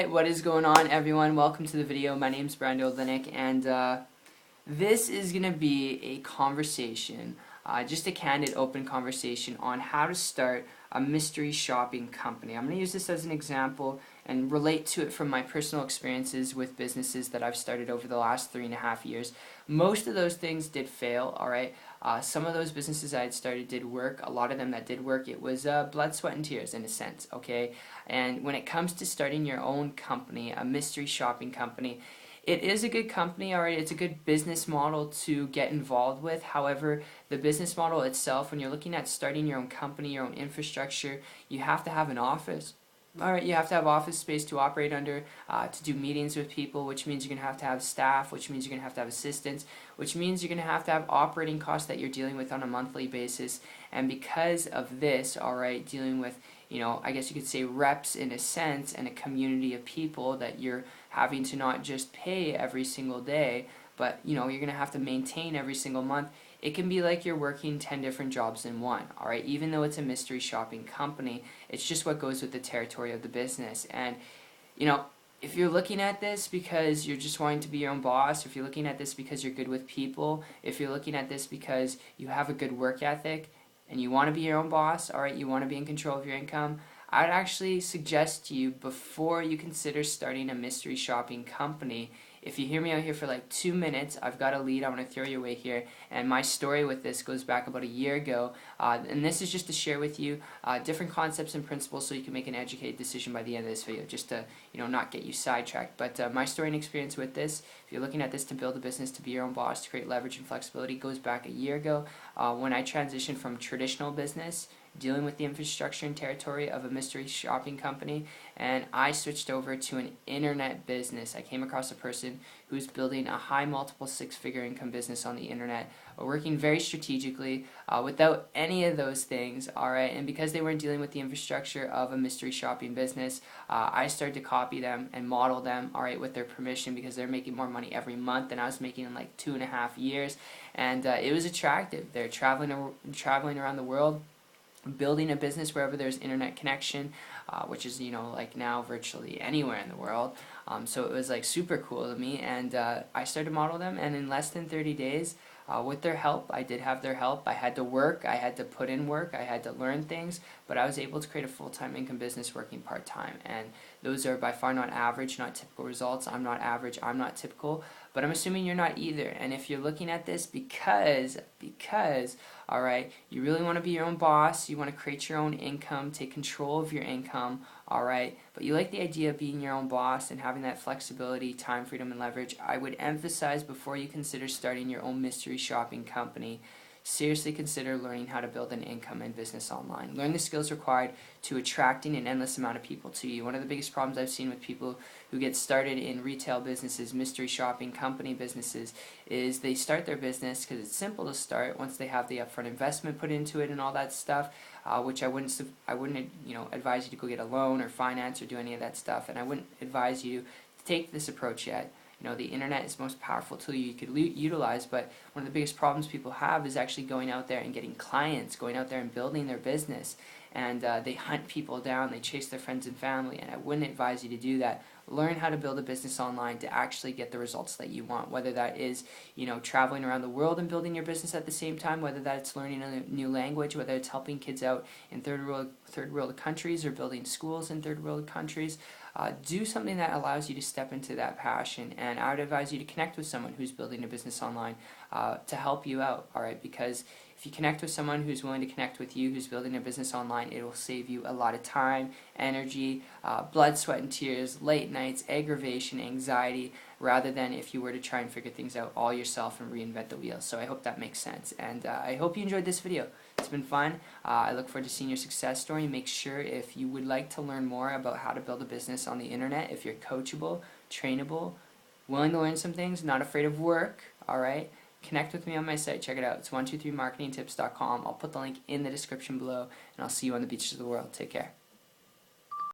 Alright, what is going on, everyone? Welcome to the video. My name is Brando Linick, and this is going to be a conversation, just a candid, open conversation on how to start a mystery shopping company. I'm going to use this as an example and relate to it from my personal experiences with businesses that I've started over the last 3.5 years. Most of those things did fail, alright? Some of those businesses I had started did work. A lot of them that did work, it was blood, sweat, and tears in a sense, okay? And when it comes to starting your own company, a mystery shopping company, it is a good company, alright, it's a good business model to get involved with. However, the business model itself, when you're looking at starting your own company, your own infrastructure, you have to have an office. Alright, you have to have office space to operate under, to do meetings with people, which means you're going to have staff, which means you're going to have assistants, which means you're going to have operating costs that you're dealing with on a monthly basis. And because of this, alright, dealing with, I guess you could say reps in a sense, and a community of people that you're having to not just pay every single day, but you're going to have to maintain every single month. It can be like you're working 10 different jobs in one, alright? Even though it's a mystery shopping company, it's just what goes with the territory of the business. And, if you're looking at this because you're just wanting to be your own boss, if you're looking at this because you're good with people, if you're looking at this because you have a good work ethic, and you want to be your own boss, alright, you want to be in control of your income, I'd actually suggest to you, before you consider starting a mystery shopping company, if you hear me out here for like 2 minutes, I've got a lead I want to throw your way here, and my story with this goes back about a year ago, and this is just to share with you different concepts and principles so you can make an educated decision by the end of this video, just to not get you sidetracked. But my story and experience with this, if you're looking at this to build a business, to be your own boss, to create leverage and flexibility, goes back a year ago when I transitioned from traditional business, dealing with the infrastructure and territory of a mystery shopping company, and I switched over to an internet business. I came across a person who's building a high multiple six-figure income business on the internet, working very strategically without any of those things, alright, and because they weren't dealing with the infrastructure of a mystery shopping business, I started to copy them and model them, alright, with their permission, because they're making more money every month than I was making in like 2.5 years, and it was attractive. They're traveling around the world, building a business wherever there's internet connection, which is like now virtually anywhere in the world. So it was like super cool to me, and I started to model them, and in less than 30 days, with their help, I did have their help. I had to work, I had to put in work, I had to learn things, but I was able to create a full-time income business working part-time, and those are by far not average, not typical results. I'm not average, I'm not typical, but I'm assuming you're not either. And if you're looking at this because alright, you really want to be your own boss, you want to create your own income, take control of your income, alright, but you like the idea of being your own boss and having that flexibility, time, freedom, and leverage, I would emphasize, before you consider starting your own mystery shopping company, seriously consider learning how to build an income and business online. Learn the skills required to attracting an endless amount of people to you. One of the biggest problems I've seen with people who get started in retail businesses, mystery shopping company businesses, is they start their business because it's simple to start once they have the upfront investment put into it and all that stuff, which I wouldn't advise you to go get a loan or finance or do any of that stuff, and I wouldn't advise you to take this approach yet. The internet is the most powerful tool you could utilize, but one of the biggest problems people have is actually going out there and getting clients, going out there and building their business, and they hunt people down, they chase their friends and family, and I wouldn't advise you to do that. Learn how to build a business online to actually get the results that you want, whether that is, traveling around the world and building your business at the same time, whether that's learning a new language, whether it's helping kids out in third world countries or building schools in third world countries. Do something that allows you to step into that passion, and I would advise you to connect with someone who's building a business online to help you out, alright, because if you connect with someone who's willing to connect with you, who's building a business online, it will save you a lot of time, energy, blood, sweat, and tears, late nights, aggravation, anxiety, rather than if you were to try and figure things out all yourself and reinvent the wheel. So I hope that makes sense, and I hope you enjoyed this video. It's been fun. I look forward to seeing your success story. Make sure, if you would like to learn more about how to build a business on the internet, if you're coachable, trainable, willing to learn some things, not afraid of work, alright, connect with me on my site. Check it out. It's 123marketingtips.com. I'll put the link in the description below, and I'll see you on the beaches of the world. Take care.